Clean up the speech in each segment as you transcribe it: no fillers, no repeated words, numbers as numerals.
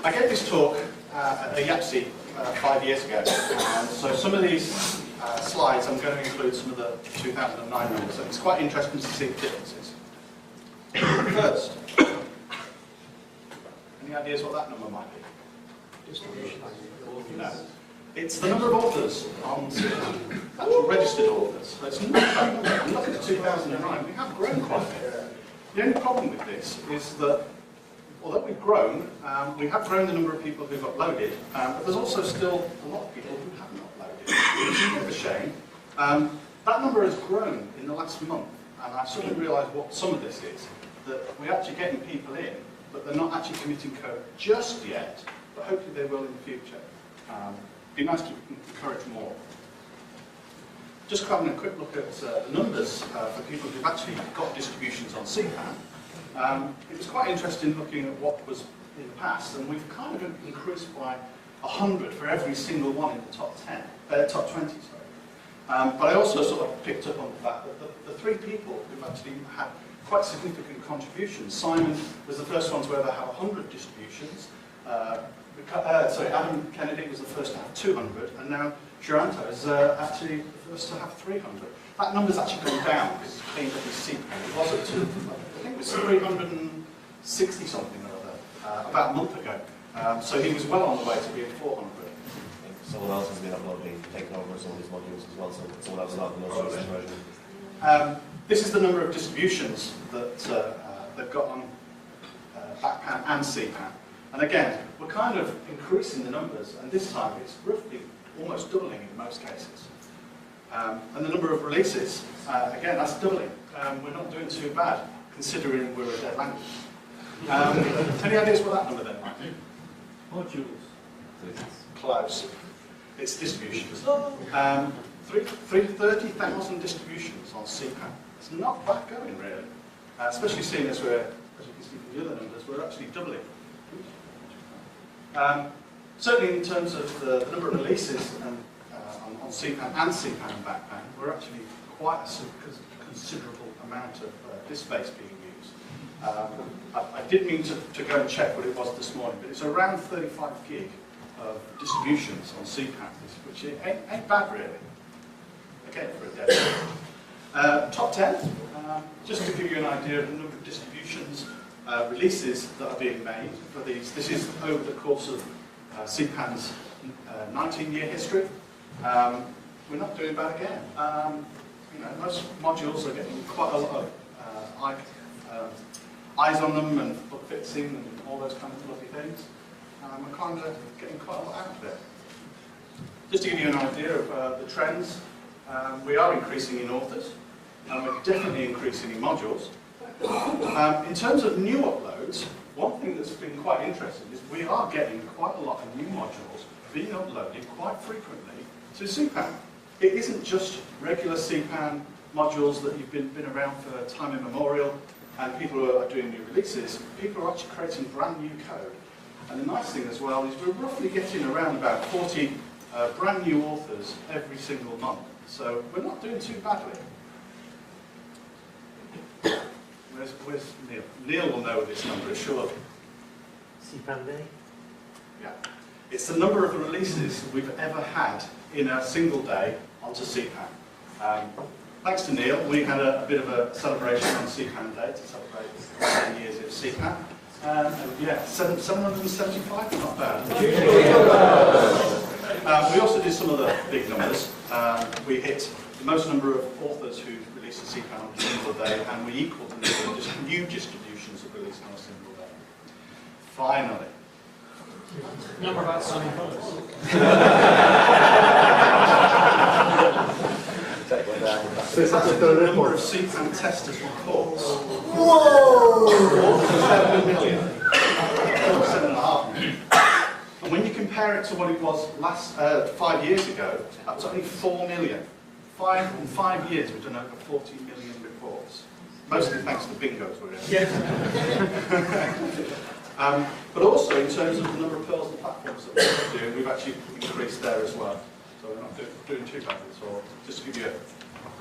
I gave this talk at a YAPSI 5 years ago, and so some of these slides I'm going to include some of the 2009 numbers, and it's quite interesting to see the differences. First, any ideas what that number might be? Distribution. No. It's the number of authors on CPAN, actual registered authors. So it's not that number. And look at 2009, we have grown quite a bit. The only problem with this is that although we've grown, we have grown the number of people who've uploaded, but there's also still a lot of people who haven't uploaded, which is a bit of a shame. That number has grown in the last month, and I've suddenly realised what some of this is, that we're actually getting people in, but they're not actually committing code just yet, but hopefully they will in the future. It'd be nice to encourage more. Just having a quick look at the numbers for people who've actually got distributions on CPAN. It was quite interesting looking at what was in the past, and we've kind of increased by 100 for every single one in the top 20, sorry. But I also sort of picked up on the fact that the three people who've actually had quite significant contributions. Simon was the first one to ever have 100 distributions. Adam Kennedy was the first to have 200, and now Giranto is actually the first to have 300. That number's actually gone down because it's cleaned up his CPAN. It was at I think it was 360 something or other about a month ago. So he was well on the way to being 400. Someone else has been uploading, taking over some of these modules as well, so someone else is not the most recent version. This is the number of distributions that they've got on BackPan and CPAN. And again, we're kind of increasing the numbers, and this time it's roughly almost doubling in most cases. And the number of releases, again, that's doubling. We're not doing too bad, considering we're a dead language. Any ideas what that number then might be? Modules. Close. It's distributions. 30,000 distributions on CPAN. It's not bad going, really. Especially seeing as we're, as you can see from the other numbers, we're actually doubling. Certainly in terms of the number of releases on CPAN and CPAN and BackPan, we're actually quite a considerable amount of disk space being used. I did mean to go and check what it was this morning, but it's around 35 gig of distributions on CPAN, which ain't bad really. Again, for a dev. Top 10, just to give you an idea of the number of distributions, releases that are being made for these. This is over the course of CPAN's 19-year history. We're not doing bad again. You know, most modules are getting quite a lot of eyes on them and book fixing and all those kind of lovely things. We're kind of getting quite a lot out of it. Just to give you an idea of the trends, we are increasing in authors, and we're definitely increasing in modules. In terms of new uploads, one thing that's been quite interesting is we are getting quite a lot of new modules being uploaded quite frequently to CPAN. It isn't just regular CPAN modules that you've been around for time immemorial and people who are doing new releases. People are actually creating brand new code. And the nice thing as well is we're roughly getting around about 40 brand new authors every single month. So we're not doing too badly. Where's Neil? Neil will know this number, surely. CPAN Day? Yeah. It's the number of releases we've ever had in a single day onto CPAN. Thanks to Neil, we had a bit of a celebration on CPAN Day to celebrate 10 years of CPAN. And yeah, 775, not bad. We also did some other big numbers. We hit the most number of authors who released a CPAN on a single day, and we equaled the number of just new distributions that released on a single day. Finally. Number of outstanding products. The number of CPAN testers reports. Whoa! 7 million. 7.5 million. And when you compare it to what it was 5 years ago, that's only 4 million. In 5 years, we've done over 40 million reports. Mostly thanks to bingos we're in. Yeah. But also, in terms of the number of pearls and platforms that we're doing, we've actually increased there as well. So we're not doing too badly at all. Just to give you a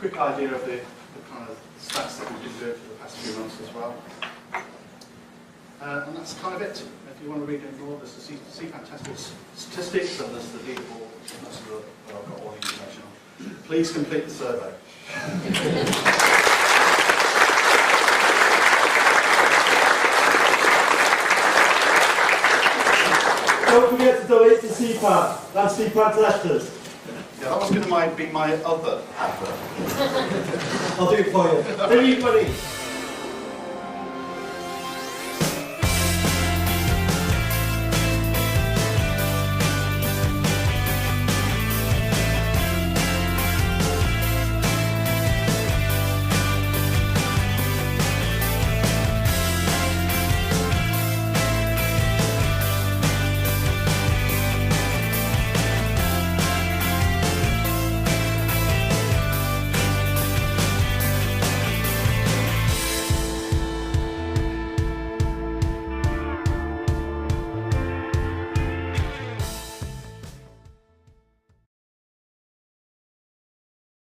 quick idea of the the kind of stats that we've been doing for the past few months as well. And that's kind of it. If you want to read any more, there's the CPAN testable statistics and there's the D4, that's the, I've got all the information on. Please complete the survey. Don't forget to donate to CPAN. That's CPAN testers. Yeah, that was going to be my other advert. I'll do it for you. 3 money.